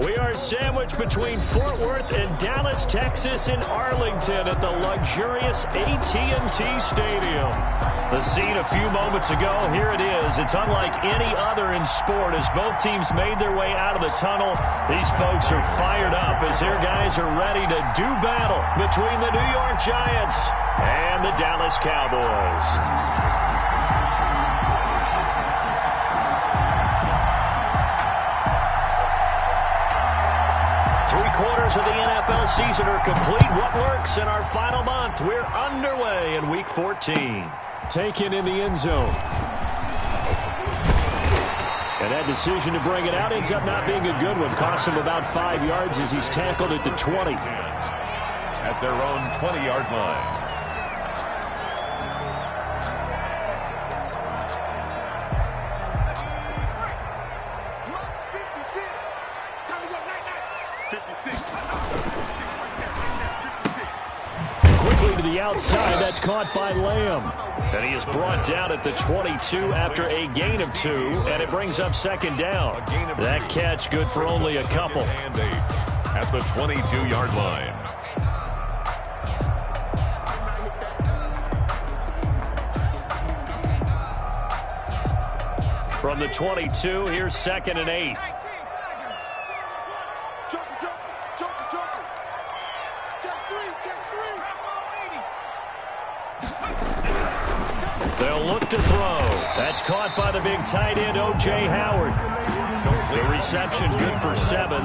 We are sandwiched between Fort Worth and Dallas, Texas in Arlington at the luxurious AT&T Stadium. The scene a few moments ago, here it is. It's unlike any other in sport as both teams made their way out of the tunnel. These folks are fired up as their guys are ready to do battle between the New York Giants and the Dallas Cowboys. Three-quarters of the NFL season are complete. What lurks in our final month? We're underway in Week 14. Taken in the end zone. And that decision to bring it out ends up not being a good one. Costs him about 5 yards as he's tackled at the 20. At their own 20-yard line. Outside, that's caught by Lamb. And he is brought down at the 22 after a gain of 2, and it brings up second down. That catch good for only a couple. At the 22-yard line. From the 22, here's 2nd and 8. They'll look to throw. That's caught by the big tight end, O.J. Howard. The reception good for 7.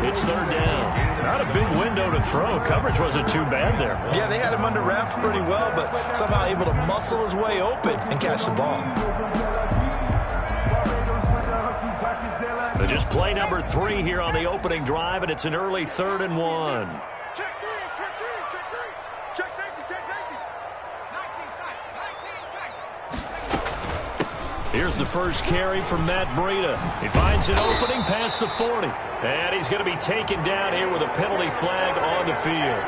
It's 3rd down. Not a big window to throw. Coverage wasn't too bad there. Yeah, they had him under wraps pretty well, but somehow able to muscle his way open and catch the ball. They just play number 3 here on the opening drive, and it's an early 3rd and 1. Here's the first carry from Matt Breida. He finds an opening past the 40. And he's going to be taken down here with a penalty flag on the field.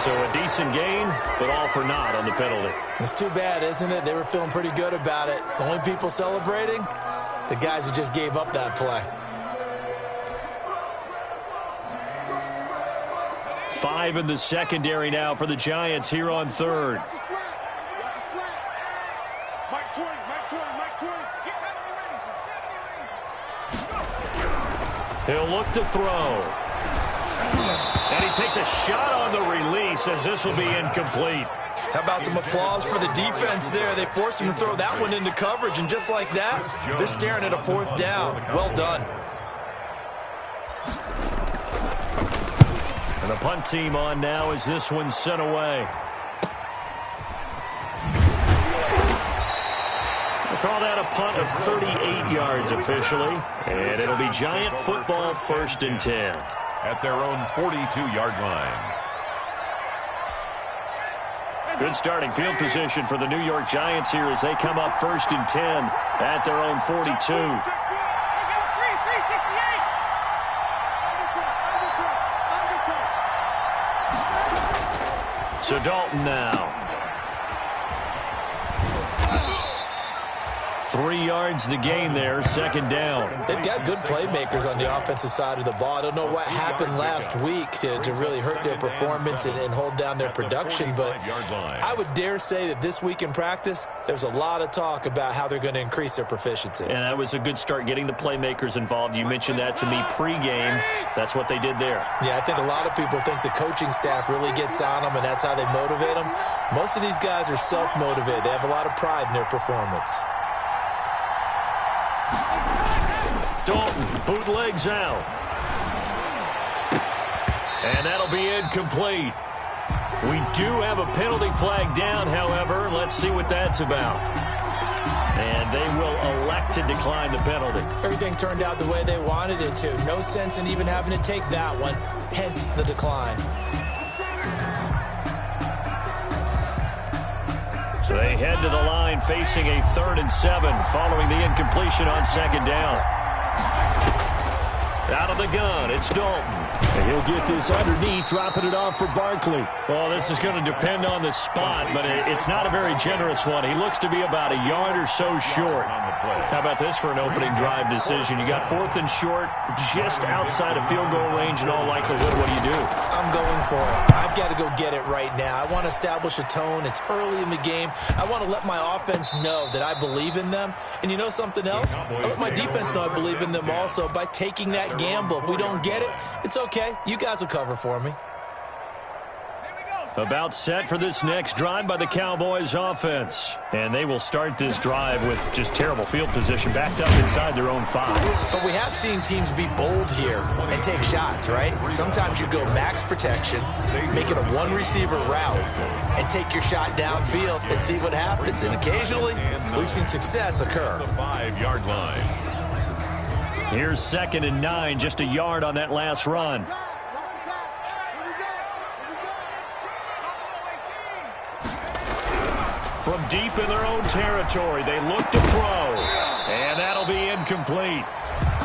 So a decent gain, but all for naught on the penalty. It's too bad, isn't it? They were feeling pretty good about it. The only people celebrating, the guys who just gave up that play. 5 in the secondary now for the Giants here on 3rd. He'll look to throw. And he takes a shot on the release as this will be incomplete. How about some applause for the defense there? They forced him to throw that one into coverage, and just like that, they're staring at a 4th down. Well done. And the punt team on now as this one's sent away. Call that a punt of 38 yards officially. And it'll be Giant football 1st and 10. At their own 42-yard line. Good starting field position for the New York Giants here as they come up 1st and 10 at their own 42. So Dalton now. 3 yards the gain there, 2nd down. They've got good playmakers on the offensive side of the ball. I don't know what happened last week to really hurt their performance and hold down their production, but I would dare say that this week in practice, there's a lot of talk about how they're going to increase their proficiency. And that was a good start getting the playmakers involved. You mentioned that to me pregame. That's what they did there. Yeah, I think a lot of people think the coaching staff really gets on them, and that's how they motivate them. Most of these guys are self-motivated. They have a lot of pride in their performance. Dalton bootlegs out. And that'll be incomplete. We do have a penalty flag down, however. Let's see what that's about. And they will elect to decline the penalty. Everything turned out the way they wanted it to. No sense in even having to take that one, hence the decline. So they head to the line facing a 3rd and 7 following the incompletion on 2nd down. Out of the gun, it's Dalton. And he'll get this underneath, dropping it off for Barkley. Well, this is going to depend on the spot, but it's not a very generous one. He looks to be about a yard or so short. How about this for an opening drive decision? You got 4th and short, just outside of field goal range in all likelihood. What do? I'm going for it. I've got to go get it right now. I want to establish a tone. It's early in the game. I want to let my offense know that I believe in them. And you know something else? I let my defense know I believe in them also by taking that gamble. If we don't get it, it's okay. You guys will cover for me. About set for this next drive by the Cowboys offense. And they will start this drive with just terrible field position, backed up inside their own 5. But we have seen teams be bold here and take shots, right? Sometimes you go max protection, make it a one-receiver route, and take your shot downfield and see what happens. And occasionally, we've seen success occur. The 5-yard line. Here's 2nd and 9, just a yard on that last run. From deep in their own territory, they look to throw. And that'll be incomplete.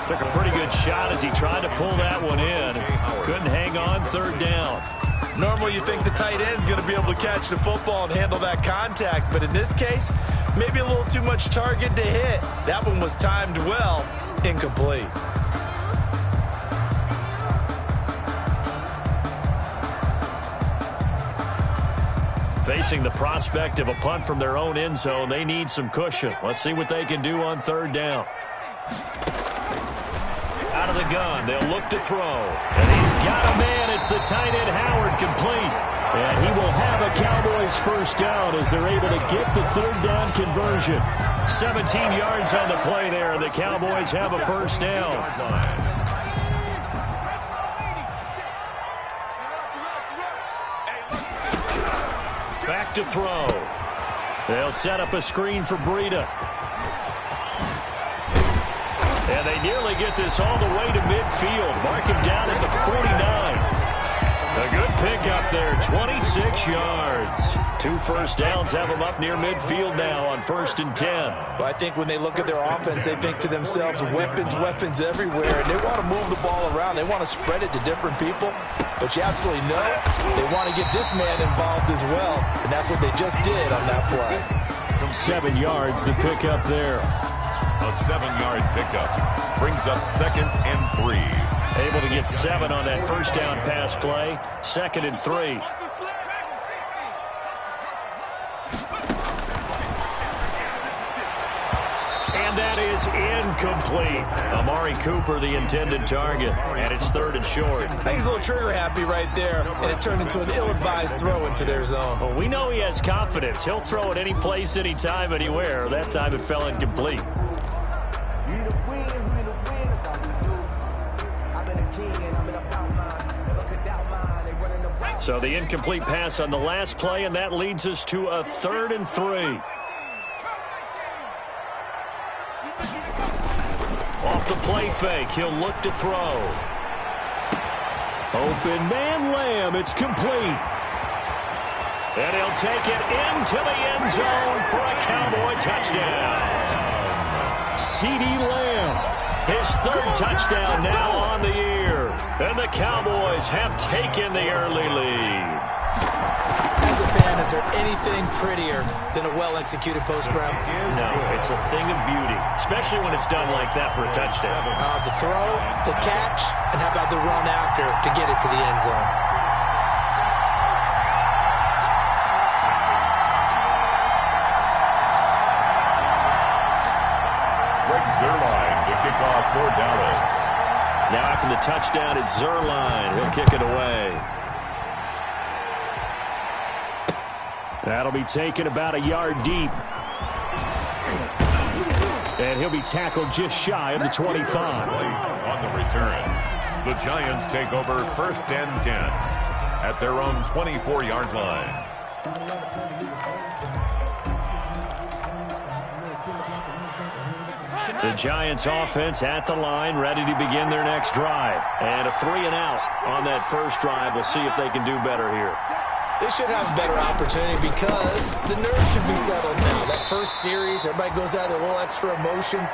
Took a pretty good shot as he tried to pull that one in. Couldn't hang on, 3rd down. Normally you think the tight end's going to be able to catch the football and handle that contact. But in this case, maybe a little too much target to hit. That one was timed well. Incomplete. Facing the prospect of a punt from their own end zone, they need some cushion. Let's see what they can do on 3rd down. Out of the gun, they'll look to throw. And he's got a man. It's the tight end Howard, complete. And he will have a Cowboys 1st down as they're able to get the 3rd down conversion. 17 yards on the play there, and the Cowboys have a 1st down. Back to throw. They'll set up a screen for Breida. And they nearly get this all the way to midfield. Mark him down at the 49. A good pickup there, 26 yards. 2 1st downs have them up near midfield now on 1st and 10. Well, I think when they look at their offense, they think to themselves, weapons everywhere. And they want to move the ball around. They want to spread it to different people. But you absolutely know they want to get this man involved as well. And that's what they just did on that play. 7 yards, the pickup there. A 7-yard pickup brings up 2nd and 3. Able to get 7 on that 1st down pass play. 2nd and 3. And that is incomplete. Amari Cooper, the intended target. And it's 3rd and short. I think he's a little trigger happy right there. And it turned into an ill-advised throw into their zone. Well, we know he has confidence. He'll throw it any place, anytime, anywhere. That time it fell incomplete. So the incomplete pass on the last play, and that leads us to a 3rd and 3. Off the play fake, he'll look to throw. Open man Lamb, it's complete. And he'll take it into the end zone for a Cowboy touchdown. CeeDee Lamb, his 3rd touchdown now on the year. And the Cowboys have taken the early lead. As a fan, is there anything prettier than a well-executed post route? No, it's a thing of beauty, especially when it's done like that for a touchdown. The throw, the catch, and how about the run after to get it to the end zone? Zerline to kick off for Dallas. Now after the touchdown, it's Zerline. He'll kick it away. That'll be taken about a yard deep. And he'll be tackled just shy of the 25. On the return, the Giants take over 1st and 10 at their own 24-yard line. The Giants offense at the line, ready to begin their next drive. And a 3 and out on that 1st drive. We'll see if they can do better here. They should have a better opportunity because the nerves should be settled now. That first series, everybody goes out with a little extra emotion.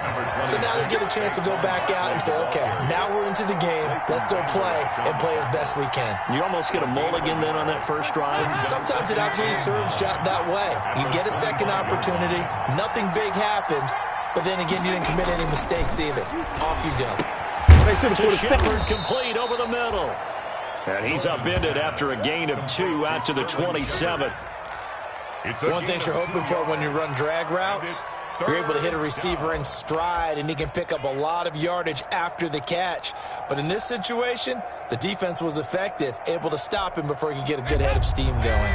So now they get a chance to go back out and say, okay, now we're into the game. Let's go play and play as best we can. You almost get a mulligan then on that first drive? Sometimes it absolutely serves that way. You get a second opportunity. Nothing big happened. But then again, you didn't commit any mistakes either. Off you go. To Shepard, complete over the middle. And he's upended after a gain of 2 out to the 27. One thing you're hoping for when you run drag routes, you're able to hit a receiver in stride, and he can pick up a lot of yardage after the catch. But in this situation, the defense was effective, able to stop him before he could get a good head of steam going.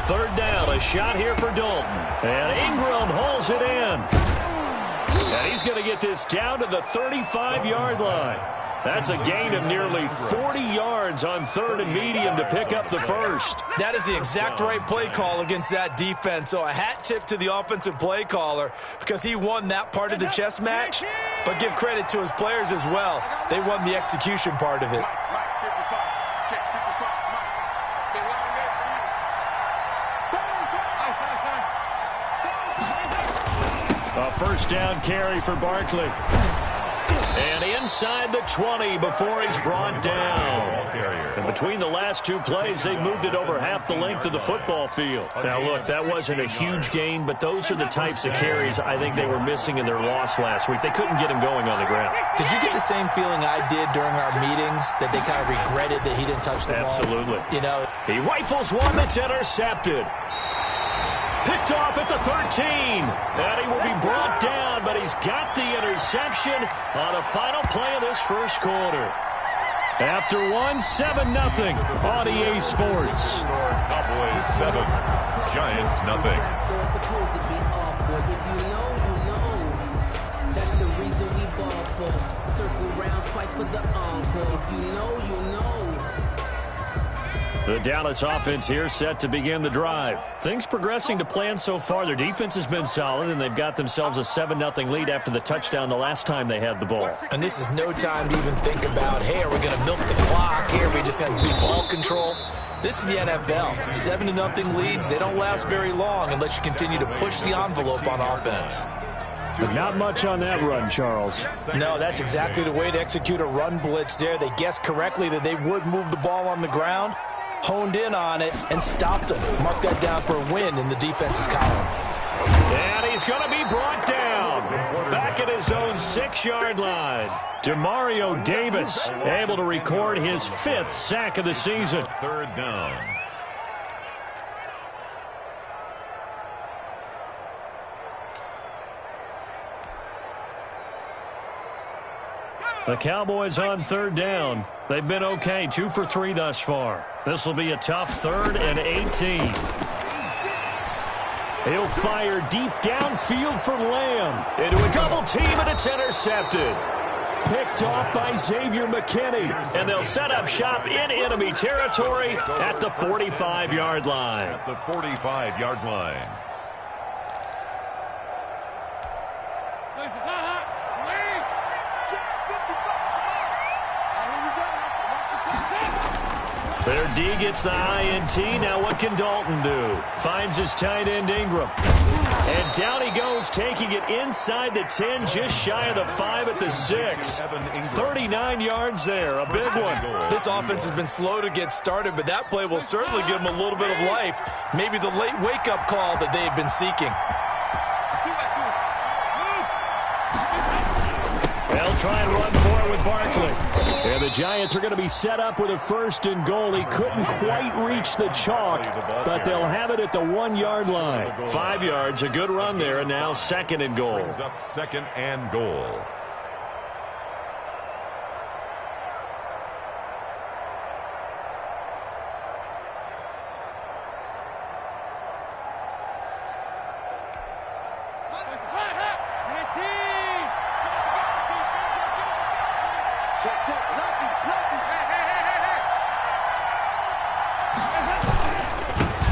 Third down, a shot here for Dalton. And Ingram hauls it in. And he's going to get this down to the 35-yard line. That's a gain of nearly 40 yards on third and medium to pick up the first. That is the exact right play call against that defense. So a hat tip to the offensive play caller because he won that part of the chess match. But give credit to his players as well. They won the execution part of it. A first down carry for Barkley. And inside the 20 before he's brought down. And between the last two plays, they moved it over half the length of the football field. Now, look, that wasn't a huge gain, but those are the types of carries I think they were missing in their loss last week. They couldn't get him going on the ground. Did you get the same feeling I did during our meetings, that they kind of regretted that he didn't touch the ball? Absolutely. You know, he rifles one that's intercepted. Picked off at the 13. And he will be brought down, but he's got the interception on the final play of this first quarter. After one, 7-0 on EA Sports. Cowboys 7, Giants nothing. If you know, you know. That's the reason we ball for. Circle round twice for the encore. If you know, you know. The Dallas offense here set to begin the drive. Things progressing to plan so far. Their defense has been solid, and they've got themselves a 7-0 lead after the touchdown the last time they had the ball. And this is no time to even think about, hey, are we going to milk the clock? Here, we just got to be ball control. This is the NFL. 7-0 leads, they don't last very long unless you continue to push the envelope on offense. But not much on that run, Charles. No, that's exactly the way to execute a run blitz there. They guessed correctly that they would move the ball on the ground, honed in on it, and stopped them. Mark that down for a win in the defense's column. And he's going to be brought down. Back at his own 6-yard line. Demario Davis able to record his 5th sack of the season. Third down. The Cowboys on third down. They've been okay, 2 for 3 thus far. This will be a tough 3rd and 18. He'll fire deep downfield for Lamb. Into a double team, and it's intercepted. Picked off by Xavier McKinney. And they'll set up shop in enemy territory at the 45-yard line. At the 45-yard line. Their D gets the INT. Now what can Dalton do? Finds his tight end Ingram. And down he goes, taking it inside the 10, just shy of the 5 at the 6. 39 yards there, a big one. This offense has been slow to get started, but that play will certainly give them a little bit of life. Maybe the late wake-up call that they had been seeking. They'll try and run for it with Barkley. And the Giants are going to be set up with a 1st and goal. He couldn't quite reach the chalk, but they'll have it at the 1-yard line. 5 yards, a good run there, and now 2nd and goal. Brings up 2nd and goal.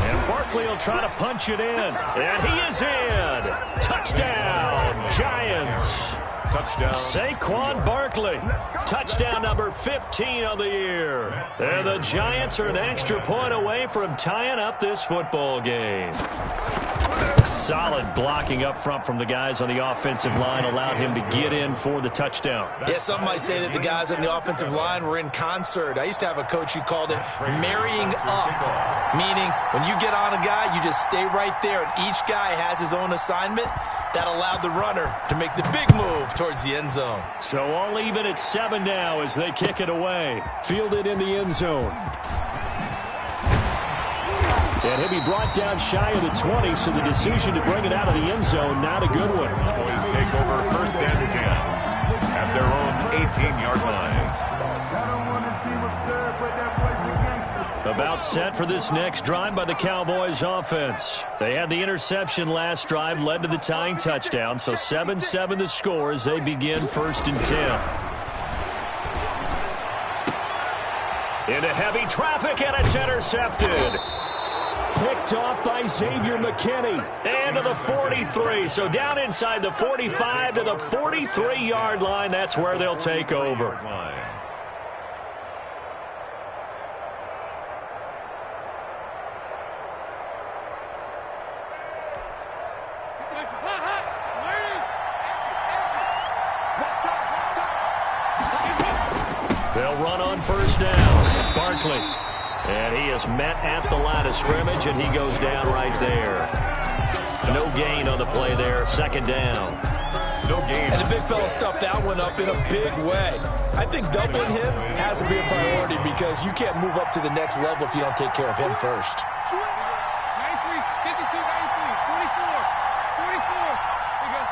And Barkley will try to punch it in. And he is in. Touchdown, Giants. Touchdown. Saquon Barkley. Touchdown number 15 on the year. And the Giants are an extra point away from tying up this football game. Solid blocking up front from the guys on the offensive line allowed him to get in for the touchdown. Yeah, some might say that the guys on the offensive line were in concert. I used to have a coach who called it marrying up, meaning when you get on a guy, you just stay right there, and each guy has his own assignment. That allowed the runner to make the big move towards the end zone. So all even at 7 now as they kick it away. Fielded in the end zone. And he'll be brought down shy of the 20, so the decision to bring it out of the end zone, not a good one. Boys take over first and 10 at their own 18-yard line. About set for this next drive by the Cowboys offense. They had the interception last drive, led to the tying touchdown, so 7-7 the score as they begin first and 10. Into heavy traffic, and it's intercepted. Picked off by Xavier McKinney. And to the 43. So down inside the 45 to the 43-yard line. That's where they'll take over. They'll run on first down. Barkley. And he is met at the line of scrimmage, and he goes down right there. No gain on the play there. Second down. No gain. And the big fella stuffed that one up in a big way. I think doubling him has to be a priority because you can't move up to the next level if you don't take care of him first. 93, 52, 93, 44, 44. There you go.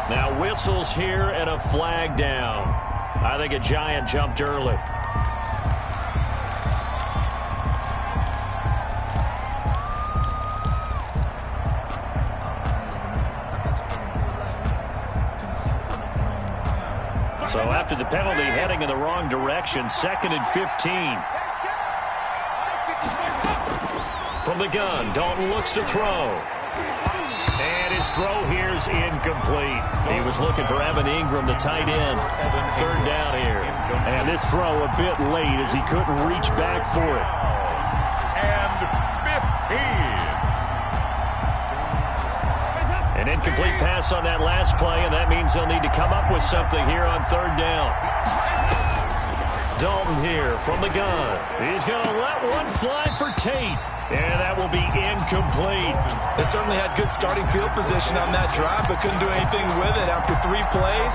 Now whistles here and a flag down. I think a Giant jumped early. So after the penalty, heading in the wrong direction, second and 15. From the gun, Dalton looks to throw. And his throw here is incomplete. He was looking for Evan Ingram, the tight end. Third down here. And this throw a bit late as he couldn't reach back for it. And 15. An incomplete pass on that last play, and that means they'll need to come up with something here on third down. Dalton here from the gun. He's going to let one fly for Tate. And that will be incomplete. They certainly had good starting field position on that drive, but couldn't do anything with it after 3 plays.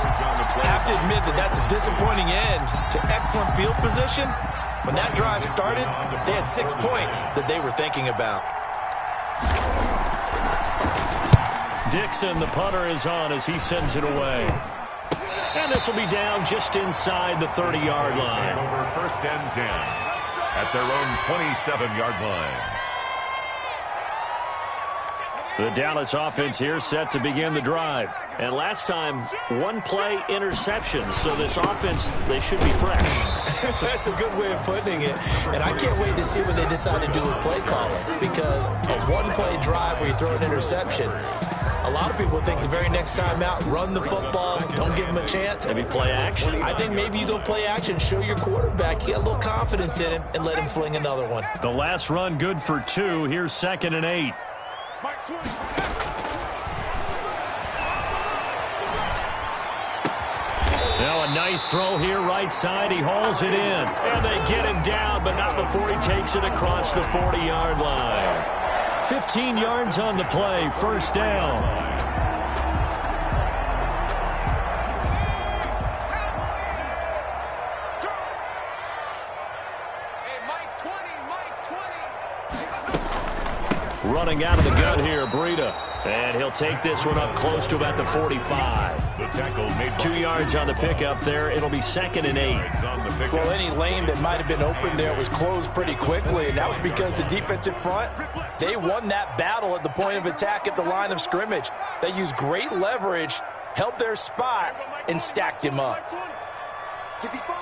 Have to admit that that's a disappointing end to excellent field position. When that drive started, they had 6 points that they were thinking about. Dixon, the punter, is on as he sends it away. And this will be down just inside the 30-yard line. Over first and 10 at their own 27-yard line. The Dallas offense here set to begin the drive. And last time, 1-play interception. So this offense, they should be fresh. That's a good way of putting it. And I can't wait to see what they decide to do with play calling. Because a 1-play drive where you throw an interception, a lot of people think the very next time out, run the football, don't give him a chance. Maybe play action. I think maybe you go play action, show your quarterback, you get a little confidence in him, and let him fling another one. The last run good for 2. Here's 2nd and 8. Now a nice throw here right side. He hauls it in. And they get him down, but not before he takes it across the 40-yard line. 15 yards on the play. First down. Running out of the gun here, Breida. And he'll take this one up close to about the 45. The tackle made 2 yards on the pickup there. It'll be 2nd and 8. Well, any lane that might have been open there was closed pretty quickly, and that was because the defensive front, they won that battle at the point of attack at the line of scrimmage. They used great leverage, held their spot, and stacked him up. 65.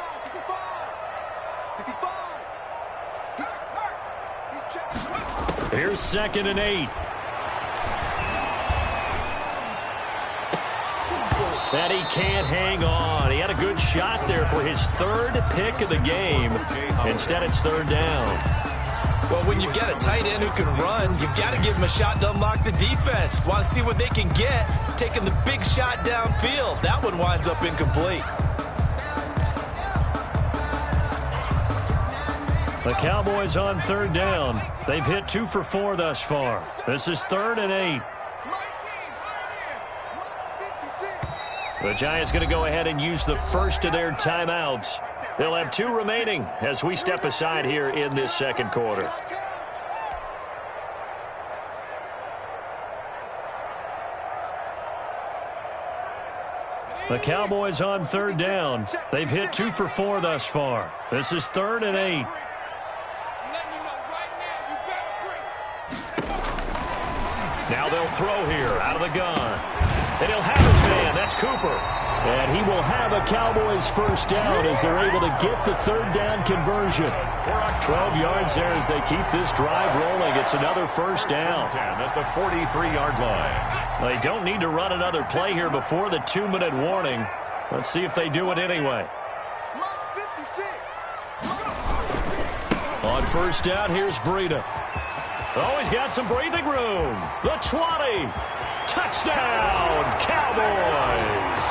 Here's 2nd and 8. And he can't hang on. He had a good shot there for his third pick of the game. Instead, it's third down. Well, when you've got a tight end who can run, you've got to give him a shot to unlock the defense. Want to see what they can get, taking the big shot downfield. That one winds up incomplete. The Cowboys on third down. They've hit 2 for 4 thus far. This is 3rd and 8. The Giants going to go ahead and use the first of their timeouts. They'll have 2 remaining as we step aside here in this second quarter. The Cowboys on third down. They've hit 2 for 4 thus far. This is 3rd and 8. Now they'll throw here out of the gun. And he'll have his man. That's Cooper. And he will have a Cowboys first down as they're able to get the third down conversion. 12 yards there as they keep this drive rolling. It's another first down. At the 43-yard line. They don't need to run another play here before the 2-minute warning. Let's see if they do it anyway. On first down, here's Breida. Oh, he's got some breathing room. The 20. Touchdown, Cowboys.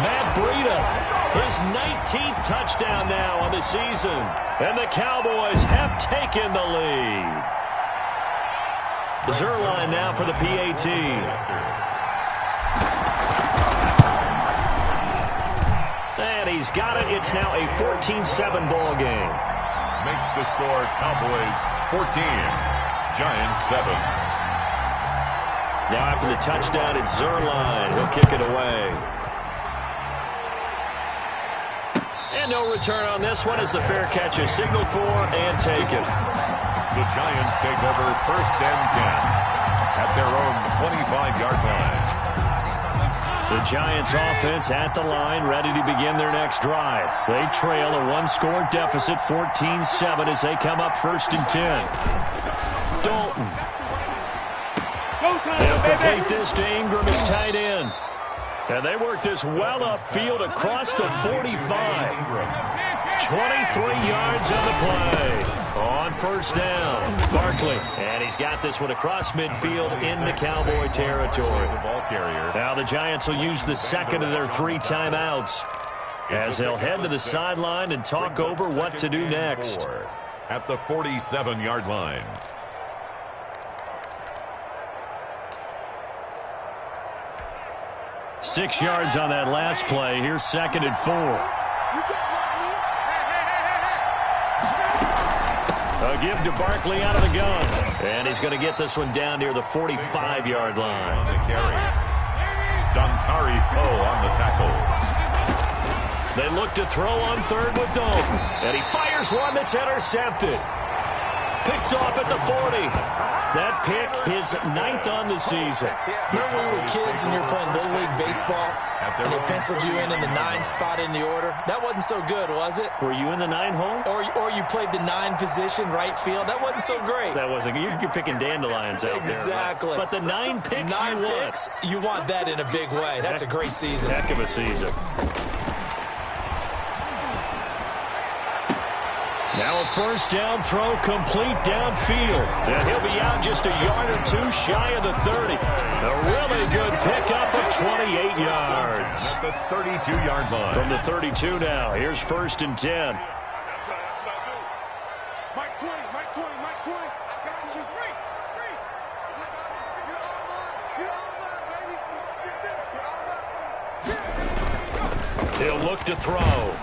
Matt Breida, his 19th touchdown now on the season. And the Cowboys have taken the lead. Zerline now for the PAT. And he's got it. It's now a 14-7 ball game. Makes the score Cowboys 14, Giants 7. Now after the touchdown, it's Zerline. He'll kick it away. And no return on this one as the fair catch is signaled for and taken. The Giants take over 1st and 10 at their own 25-yard line. The Giants offense at the line, ready to begin their next drive. They trail a 1-score deficit, 14-7 as they come up 1st and 10. Dalton. They'll complete this to Ingram as tight end. And they work this well upfield across the 45. 23 yards on the play. On first down, Barkley. And he's got this one across midfield into Cowboy territory. Now the Giants will use the second of their 3 timeouts as they'll head to the sideline and talk over what to do next. At the 47-yard line. Six yards on that last play. Here's 2nd and 4. A give to Barkley out of the gun. And he's going to get this one down near the 45-yard line. On the carry. Dontari Poe on the tackle. They look to throw on third with Dalton. And he fires one that's intercepted. Picked off at the 40. That pick, his 9th on the season. Remember when we were kids and you were playing Little League Baseball and they penciled you in the 9 spot in the order? That wasn't so good, was it? Were you in the 9 hole? Or you played the 9 position, right field? That wasn't so great. That wasn't good. You're picking dandelions out there. Exactly. Right? But the 9 picks 9 picks, you want that in a big way. That's a great season. Heck of a season. Now a first down throw complete downfield. And he'll be out just a yard or 2 shy of the 30. A really good pickup of 28 yards. At the 32-yard line. From the 32 now. Here's 1st and 10. Mike 20, Mike 20, Mike 20. I got you. Free. He'll look to throw.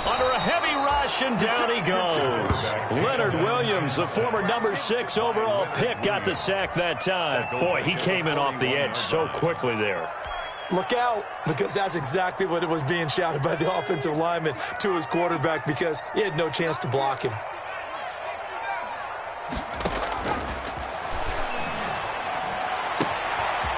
Under a heavy rush, and down he goes. Leonard Williams, the former number 6 overall pick, got the sack that time. Boy, he came in off the edge so quickly there. Look out, because that's exactly what it was being shouted by the offensive lineman to his quarterback because he had no chance to block him.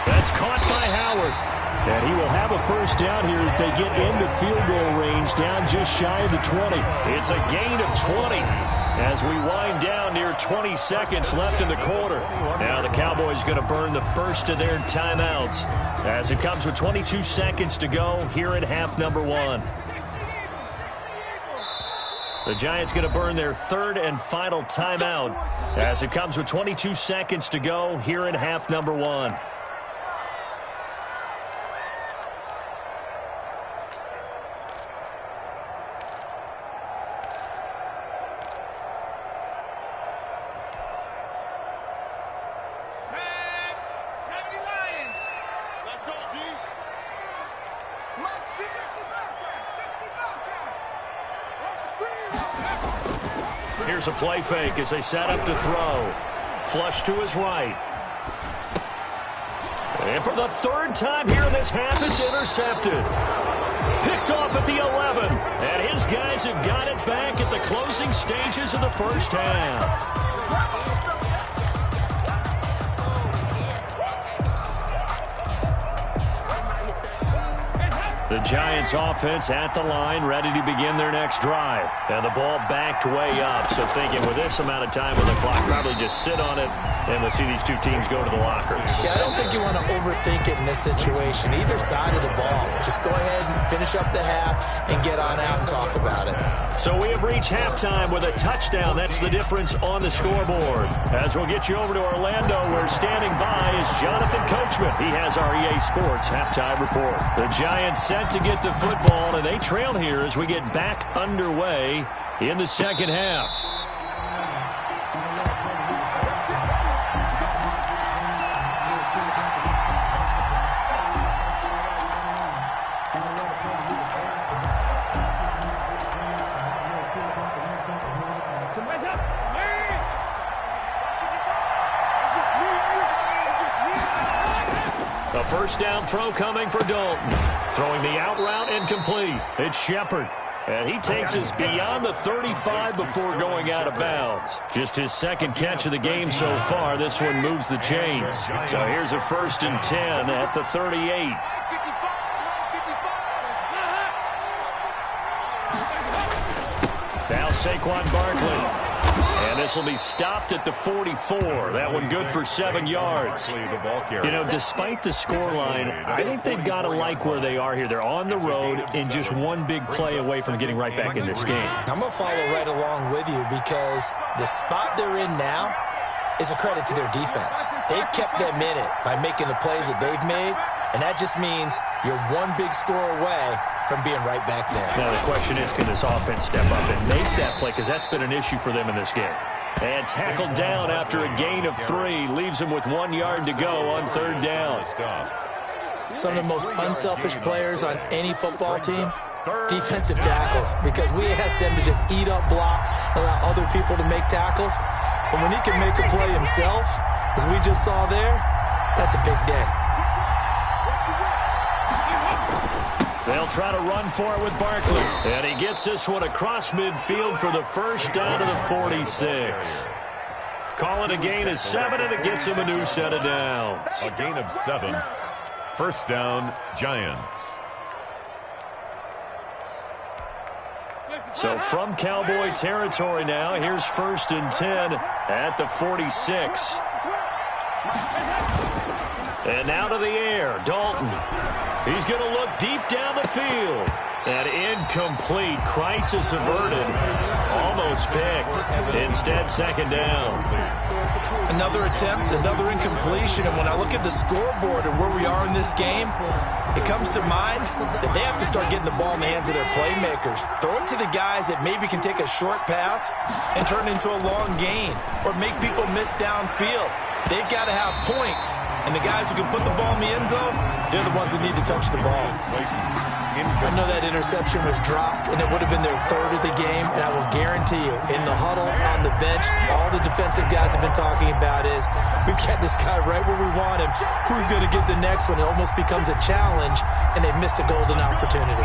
That's caught by Howard. And he will have a first down here as they get into field goal range, down just shy of the 20. It's a gain of 20 as we wind down near 20 seconds left in the quarter. Now the Cowboys going to burn the first of their timeouts as it comes with 22 seconds to go here in half number 1. The Giants going to burn their third and final timeout as it comes with 22 seconds to go here in half number 1. Here's a play fake as they set up to throw. Flush to his right. And for the third time here in this half, it's intercepted. Picked off at the 11. And his guys have got it back at the closing stages of the first half. The Giants offense at the line, ready to begin their next drive. And the ball backed way up, so thinking with this amount of time on the clock, probably just sit on it, and we'll see these two teams go to the lockers. Yeah, I don't think you want to overthink it in this situation. Either side of the ball. Just go ahead and finish up the half and get on out and talk about it. So we have reached halftime with a touchdown. That's the difference on the scoreboard. As we'll get you over to Orlando, where standing by is Jonathan Coachman. He has our EA Sports halftime report. The Giants set to get the football, and they trail here as we get back underway in the second half. A first down throw coming for Dalton. Throwing the out route incomplete. It's Shepard. And he takes us beyond the 35 before going out of bounds. Just his second catch of the game so far. This one moves the chains. So here's a 1st and 10 at the 38. Now Saquon Barkley. And this will be stopped at the 44. That one good for 7 yards. You know, despite the scoreline, I think they've got to like where they are here. They're on the road and just one big play away from getting right back in this game. I'm going to follow right along with you because the spot they're in now is a credit to their defense. They've kept them in it by making the plays that they've made, and that just means you're one big score away from being right back there. Now the question is, can this offense step up and make that play? Because that's been an issue for them in this game. And tackled down after a gain of 3. Leaves them with 1 yard to go on 3rd down. Some of the most unselfish players on any football team, defensive tackles. Because we ask them to just eat up blocks, allow other people to make tackles. But when he can make a play himself, as we just saw there, that's a big day. They'll try to run for it with Barkley. And he gets this one across midfield for the first down to the 46. Call it a gain of 7, and it gets him a new set of downs. A gain of 7. First down, Giants. So from Cowboy territory now, here's 1st and 10 at the 46. And now to the air, Dalton. He's going to look deep down the field. And incomplete. Crisis averted. Almost picked. Instead, 2nd down. Another attempt, another incompletion. And when I look at the scoreboard and where we are in this game, it comes to mind that they have to start getting the ball in the hands of their playmakers. Throw it to the guys that maybe can take a short pass and turn it into a long gain or make people miss downfield. They've got to have points. And the guys who can put the ball in the end zone, they're the ones that need to touch the ball. I know that interception was dropped, and it would have been their 3rd of the game. And I will guarantee you, in the huddle, on the bench, all the defensive guys have been talking about is, we've got this guy right where we want him. Who's going to get the next one? It almost becomes a challenge, and they missed a golden opportunity.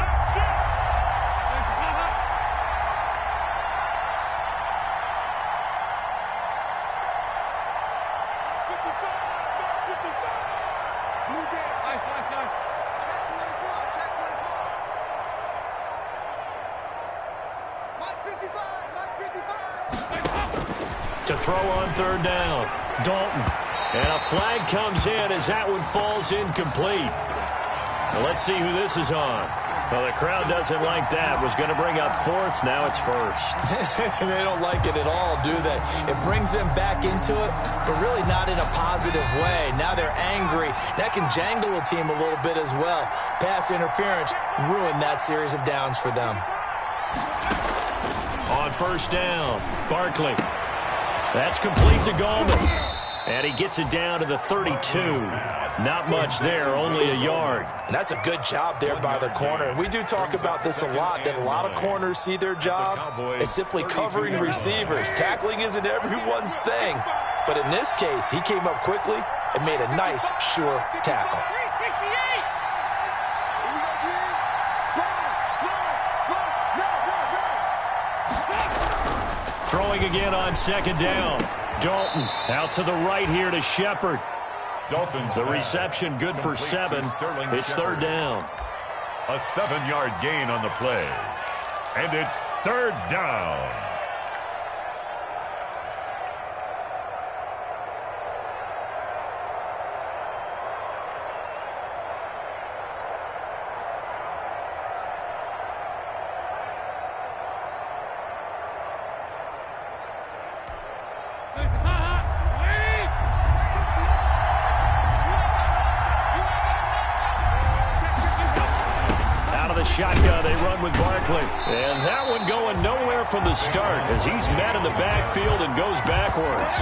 To throw on third down, Dalton. And a flag comes in as that one falls incomplete. Well, let's see who this is on. Well, the crowd doesn't like that. Was going to bring up fourth. Now it's first. They don't like it at all, do they? It brings them back into it, but really not in a positive way. Now they're angry. That can jangle a team a little bit as well. Pass interference ruined that series of downs for them. On first down, Barkley. That's complete to Gallman. And he gets it down to the 32. Not much there, only a yard. And that's a good job there by the corner. And we do talk about this a lot, that a lot of corners see their job as simply covering receivers. Tackling isn't everyone's thing. But in this case, he came up quickly and made a nice, sure tackle. Throwing again on second down. Dalton out to the right here to Shepard. Dalton's the reception good for 7. It's third down. A 7-yard gain on the play. And it's third down. Shotgun, they run with Barkley. And that one going nowhere from the start as he's met in the backfield and goes backwards.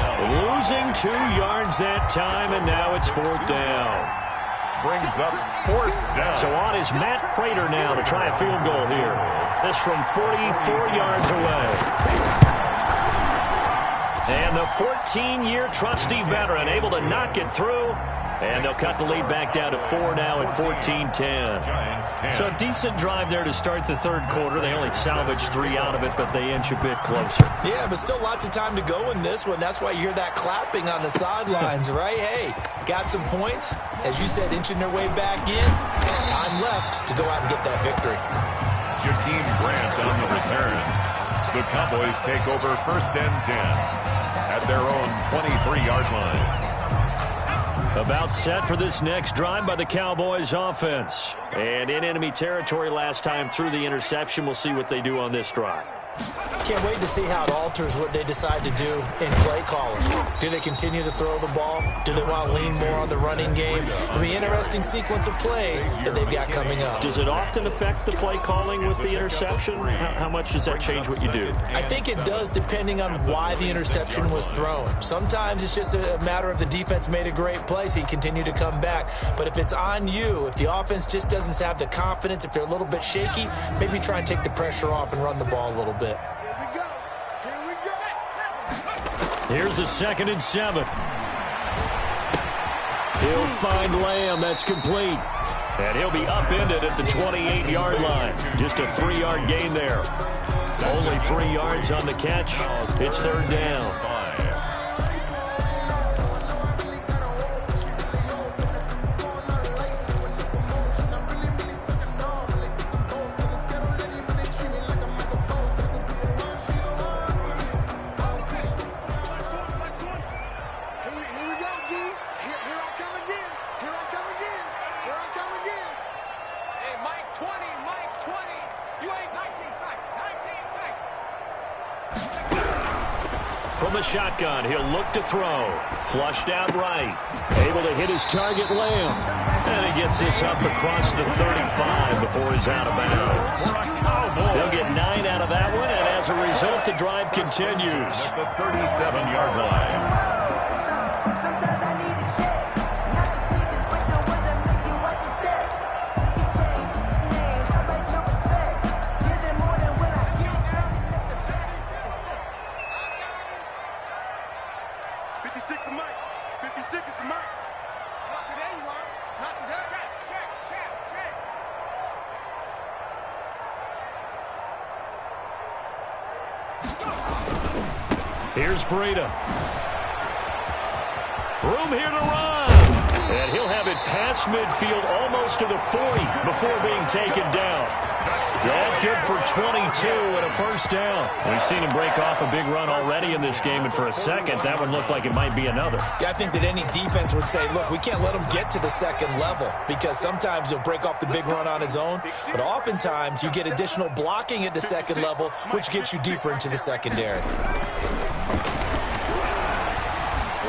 Losing 2 yards that time, and now it's fourth down. Brings up fourth down. So on is Matt Prater now to try a field goal here. This from 44 yards away. And the 14-year trusty veteran able to knock it through. And they'll cut the lead back down to 4 now at 14-10. So a decent drive there to start the third quarter. They only salvaged 3 out of it, but they inch a bit closer. Yeah, but still lots of time to go in this one. That's why you hear that clapping on the sidelines, right? Hey, got some points. As you said, inching their way back in. Time left to go out and get that victory. Jakeem Grant on the return. The Cowboys take over first and 10 at their own 23-yard line. About set for this next drive by the Cowboys offense. And in enemy territory last time through the interception. We'll see what they do on this drive. Can't wait to see how it alters what they decide to do in play calling. Do they continue to throw the ball? Do they want to lean more on the running game? It'll be an interesting sequence of plays that they've got coming up. Does it often affect the play calling with the interception? How much does that change what you do? I think it does depending on why the interception was thrown. Sometimes it's just a matter of the defense made a great play, so you continue to come back. But if it's on you, if the offense just doesn't have the confidence, if they're a little bit shaky, maybe try and take the pressure off and run the ball a little bit. Here's a 2nd and 7. He'll find Lamb. That's complete. And he'll be upended at the 28-yard line. Just a 3-yard gain there. Only 3 yards on the catch. It's third down. From the shotgun, he'll look to throw. Flushed out right. Able to hit his target, Lamb. And he gets this up across the 35 before he's out of bounds. They'll get 9 out of that one, and as a result, the drive continues. At the 37-yard line. Here's Breida. Room here to run. And he'll have it passed past midfield, almost to the 40 before being taken down. That good for 22 and a first down. We've seen him break off a big run already in this game, and for a second, that one looked like it might be another. Yeah, I think that any defense would say, look, we can't let him get to the second level, because sometimes he'll break off the big run on his own, but oftentimes you get additional blocking at the second level, which gets you deeper into the secondary.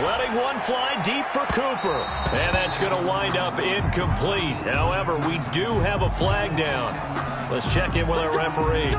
Letting one fly deep for Cooper. And that's going to wind up incomplete. However, we do have a flag down. Let's check in with our referee.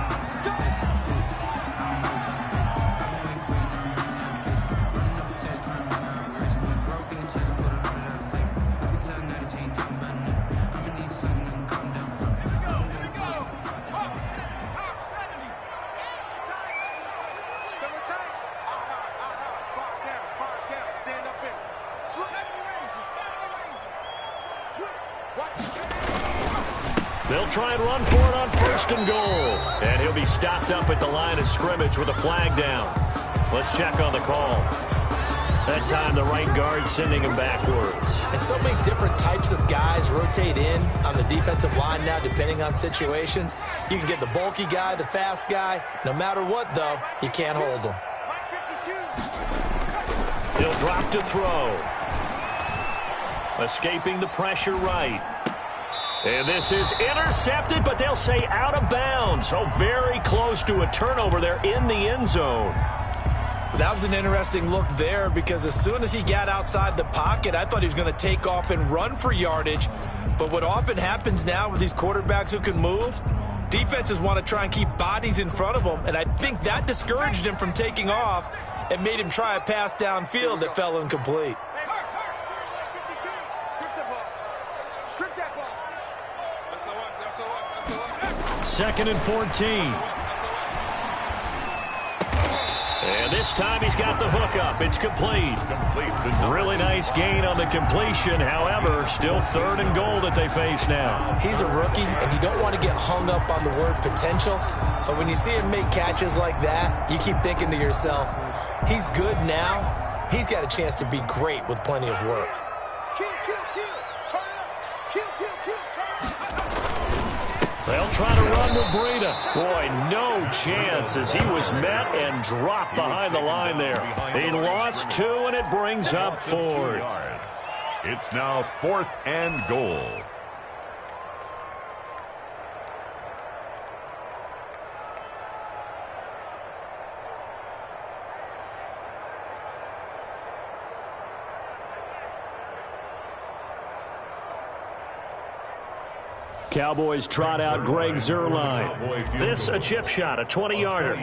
They'll try and run for it on first and goal. And he'll be stopped up at the line of scrimmage with a flag down. Let's check on the call. That time the right guard sending him backwards. And so many different types of guys rotate in on the defensive line now, depending on situations. You can get the bulky guy, the fast guy. No matter what, though, you can't hold him. He'll drop to throw. Escaping the pressure right. And this is intercepted, but they'll say out of bounds. So very close to a turnover there in the end zone. That was an interesting look there, because as soon as he got outside the pocket, I thought he was going to take off and run for yardage. But what often happens now with these quarterbacks who can move, defenses want to try and keep bodies in front of them, and I think that discouraged him from taking off and made him try a pass downfield that fell incomplete. Second and 14. And this time he's got the hook up. It's complete. Really nice gain on the completion. However, still third and goal that they face now. He's a rookie, and you don't want to get hung up on the word potential. But when you see him make catches like that, you keep thinking to yourself, he's good now. He's got a chance to be great with plenty of work. They'll try to run with Breida. Boy, no chance as he was met and dropped behind the line there. He lost 2, and it brings up 4th. It's now 4th and goal. Cowboys trot out Greg Zuerlein. This a chip shot, a 20-yarder.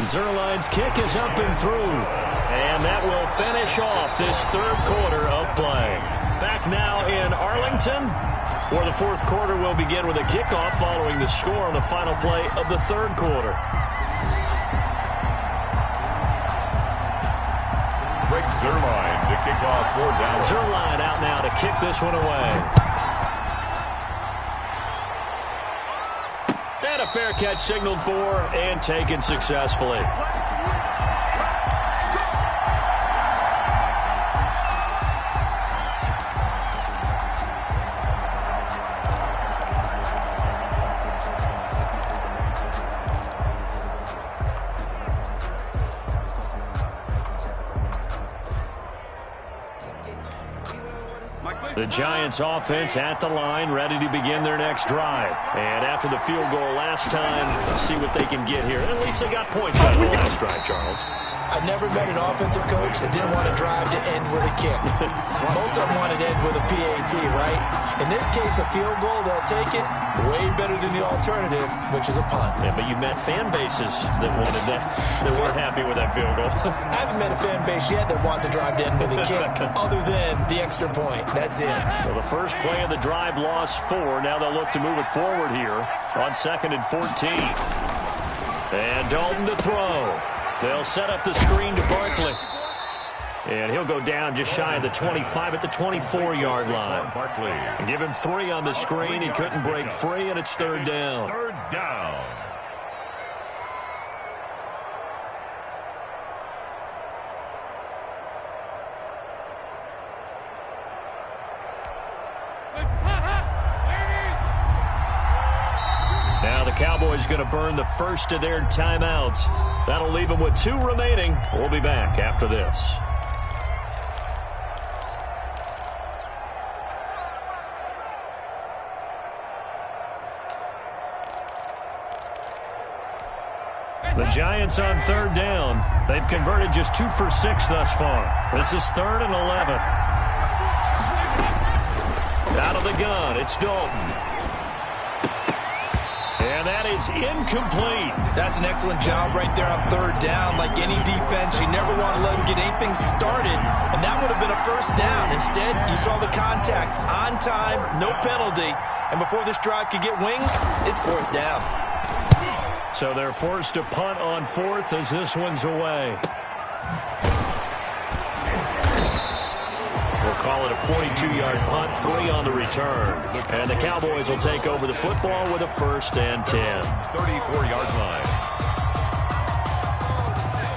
Zuerlein's kick is up and through. And that will finish off this third quarter of play. Back now in Arlington, where the fourth quarter will begin with a kickoff following the score on the final play of the third quarter. Greg Zuerlein to kick off 4th down. Zuerlein out now to kick this one away. And a fair catch signaled for and taken successfully. The Giants offense at the line, ready to begin their next drive. And after the field goal last time, let's see what they can get here. At least they got points out of the last drive, Charles. I've never met an offensive coach that didn't want to drive to end with a kick. Most of them want to end with a PAT, right? In this case, a field goal, they'll take it. Way better than the alternative, which is a punt. Yeah, but you met fan bases that wanted that, that weren't happy with that field goal. I haven't met a fan base yet that wants to drive to end with a kick, other than the extra point. That's it. Well, the first play of the drive lost 4. Now they'll look to move it forward here on 2nd and 14. And Dalton to throw. They'll set up the screen to Barkley. And he'll go down just shy of the 25 at the 24-yard line. Barkley. And give him 3 on the screen. He couldn't break free, and it's 3rd down. 3rd down. Cowboys going to burn the first of their timeouts. That'll leave them with 2 remaining. We'll be back after this. The Giants on 3rd down. They've converted just 2 for 6 thus far. This is 3rd and 11. Out of the gun, it's Dalton. And that is incomplete. That's an excellent job right there on 3rd down. Like any defense, you never want to let them get anything started, and that would have been a first down. Instead, you saw the contact on time, no penalty, and before this drive could get wings, it's 4th down. So they're forced to punt on 4th as this one's away. We'll call it a 42-yard punt, 3 on the return. And the Cowboys will take over the football with a 1st and 10. 34-yard line.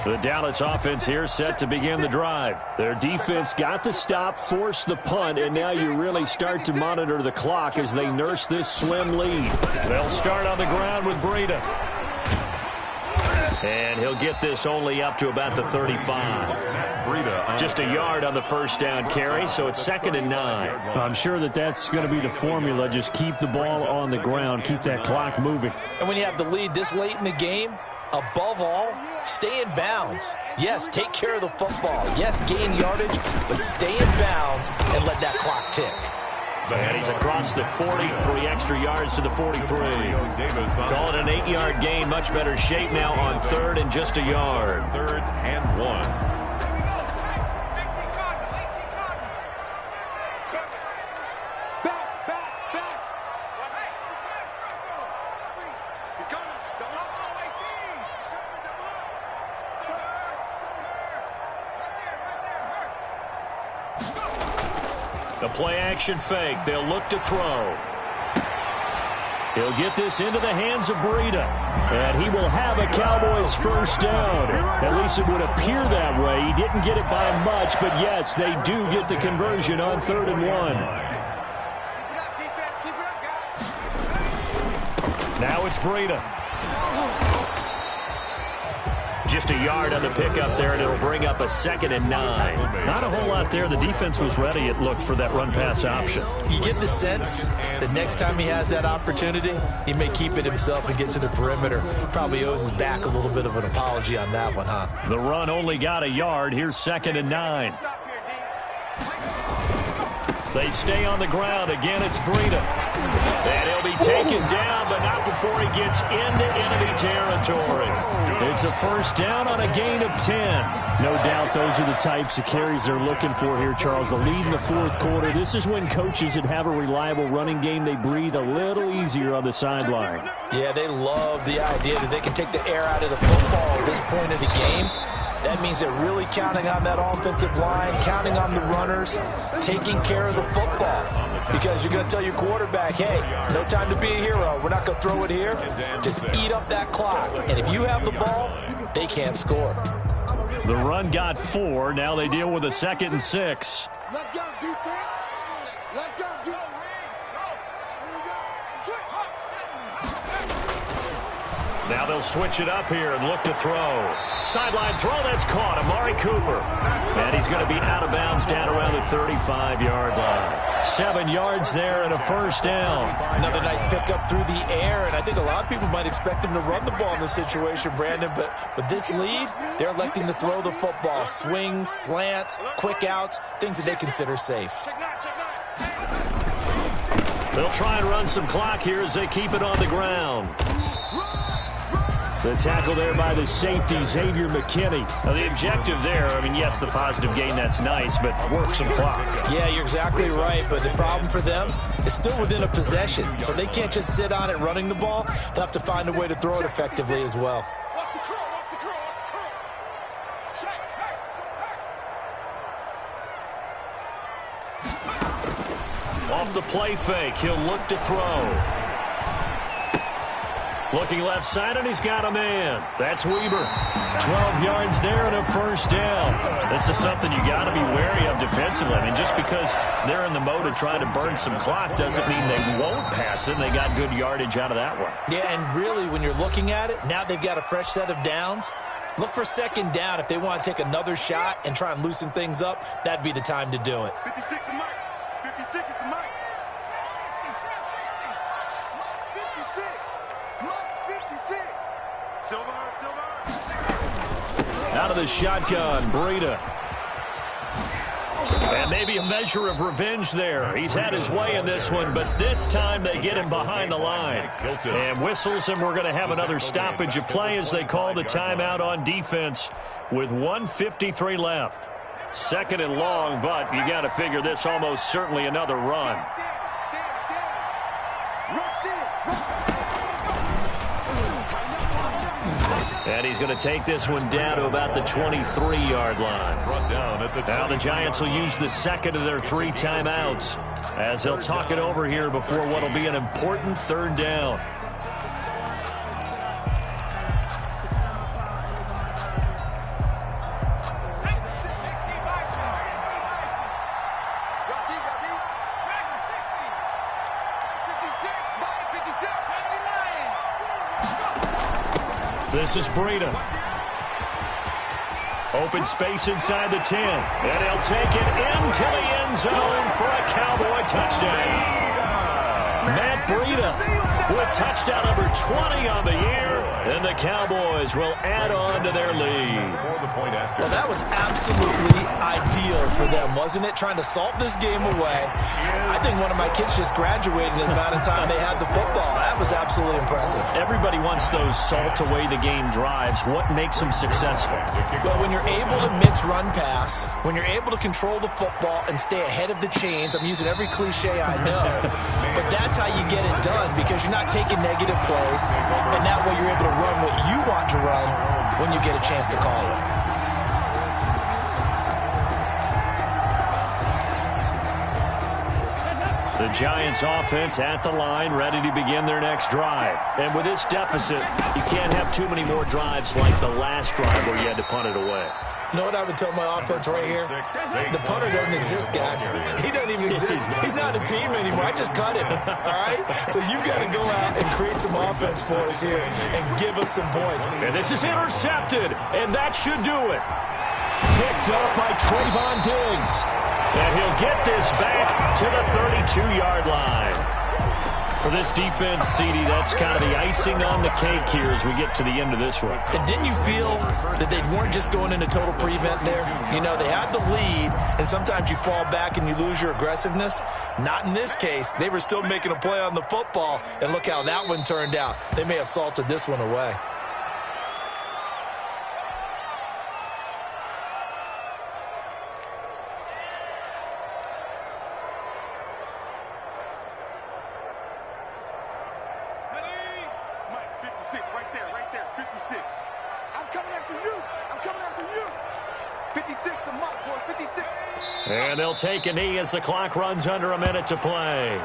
The Dallas offense here set to begin the drive. Their defense got the stop, forced the punt, and now you really start to monitor the clock as they nurse this slim lead. They'll start on the ground with Breida. And he'll get this only up to about the 35. Just a yard on the first down carry, so it's 2nd and 9. I'm sure that's going to be the formula. Just keep the ball on the ground, keep that clock moving. And when you have the lead this late in the game, above all, stay in bounds. Yes, take care of the football. Yes, gain yardage, but stay in bounds and let that clock tick. And he's across the 40, 3 extra yards to the 43. Call it an 8-yard gain, much better shape now on 3rd and just a yard. 3rd and 1. The play-action fake. They'll look to throw. He'll get this into the hands of Breida. And he will have a Cowboys first down. At least it would appear that way. He didn't get it by much, but yes, they do get the conversion on 3rd and 1. Now it's Breida. Just a yard on the pickup there, and it'll bring up a 2nd and 9. Not a whole lot there. The defense was ready, it looked, for that run-pass option. You get the sense that next time he has that opportunity, he may keep it himself and get to the perimeter. Probably owes his back a little bit of an apology on that one, huh? The run only got a yard. Here's 2nd and 9. They stay on the ground. Again, it's Breida. And he'll be taken down, but not before he gets into enemy territory. It's a first down on a gain of 10. No doubt those are the types of carries they're looking for here, Charles. The lead in the 4th quarter. This is when coaches that have a reliable running game, they breathe a little easier on the sideline. Yeah, they love the idea that they can take the air out of the football at this point of the game. That means they're really counting on that offensive line, counting on the runners, taking care of the football. Because you're going to tell your quarterback, hey, no time to be a hero. We're not going to throw it here. Just eat up that clock. And if you have the ball, they can't score. The run got 4. Now they deal with a 2nd and 6. Let's go, defense. Let's go, defense. Now they'll switch it up here and look to throw. Sideline throw, that's caught. Amari Cooper. And he's going to be out of bounds down around the 35-yard line. 7 yards there and a first down. Another nice pickup through the air, and I think a lot of people might expect him to run the ball in this situation, Brandon, but with this lead, they're electing to throw the football. Swings, slants, quick outs, things that they consider safe. They'll try and run some clock here as they keep it on the ground. The tackle there by the safety, Xavier McKinney. Now, the objective there, I mean, yes, the positive gain, that's nice, but work some clock. Yeah, you're exactly right, but the problem for them is still within a possession, so they can't just sit on it running the ball. They'll have to find a way to throw it effectively as well. Off the play fake, he'll look to throw. Looking left side, and he's got a man. That's Weber. 12 yards there and a first down. This is something you got to be wary of defensively. I mean, just because they're in the mode of trying to burn some clock doesn't mean they won't pass it. They got good yardage out of that one. Yeah, and really, when you're looking at it, now they've got a fresh set of downs. Look for second down. If they want to take another shot and try and loosen things up, that'd be the time to do it. 56 is Mike. 56 is the Mike. 56. Mike 56. Silver. Out of the shotgun, Breida. And maybe a measure of revenge there. He's had his way in this one, but this time they get him behind the line. And whistles, and we're going to have another stoppage of play as they call the timeout on defense with 1:53 left. Second and long, but you got to figure this almost certainly another run. And he's going to take this one down to about the 23-yard line. Now the Giants will use the second of their 3 timeouts as they'll talk it over here before what will be an important third down. This is Breida. Open space inside the 10. And he'll take it into the end zone for a Cowboy touchdown. Matt Breida with touchdown number 20 on the year. And the Cowboys will add on to their lead. Well, that was absolutely ideal for them, wasn't it? Trying to salt this game away. I think one of my kids just graduated in the amount of time they had the football. That was absolutely impressive. Everybody wants those salt away the game drives. What makes them successful? Well, when you're able to mix run pass, when you're able to control the football and stay ahead of the chains, I'm using every cliche I know, but that's how you get it done because you're not taking negative plays, and that way you're able to run what you want to run when you get a chance to call it. The Giants offense at the line, ready to begin their next drive. And with this deficit, you can't have too many more drives like the last drive where you had to punt it away. You know what I would tell my offense right here? The punter doesn't exist, guys. He doesn't even exist. He's not a team anymore. I just cut him, all right? So you've got to go out and create some offense for us here and give us some points. And this is intercepted, and that should do it. Picked up by Trayvon Diggs. And he'll get this back to the 32-yard line. For this defense, CD, that's kind of the icing on the cake here as we get to the end of this one. And didn't you feel that they weren't just going into total prevent there? You know, they had the lead, and sometimes you fall back and you lose your aggressiveness. Not in this case. They were still making a play on the football, and look how that one turned out. They may have salted this one away. And they'll take a knee as the clock runs under a minute to play.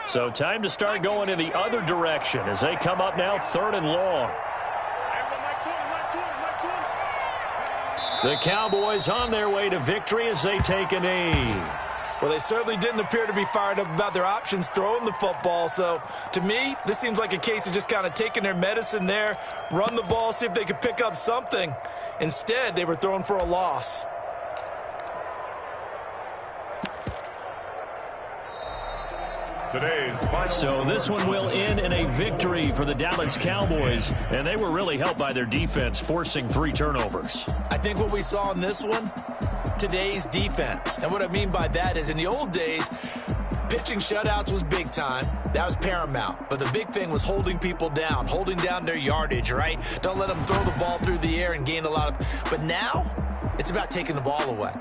So time to start going in the other direction as they come up now 3rd and long. The Cowboys on their way to victory as they take a knee. Well, they certainly didn't appear to be fired up about their options throwing the football. So, to me, this seems like a case of just kind of taking their medicine there, run the ball, see if they could pick up something. Instead, they were thrown for a loss. So this one will end in a victory for the Dallas Cowboys, and they were really helped by their defense, forcing 3 turnovers. I think what we saw in this one, today's defense. And what I mean by that is in the old days, pitching shutouts was big time. That was paramount. But the big thing was holding people down, holding down their yardage, right? Don't let them throw the ball through the air and gain a lot of... But now, it's about taking the ball away.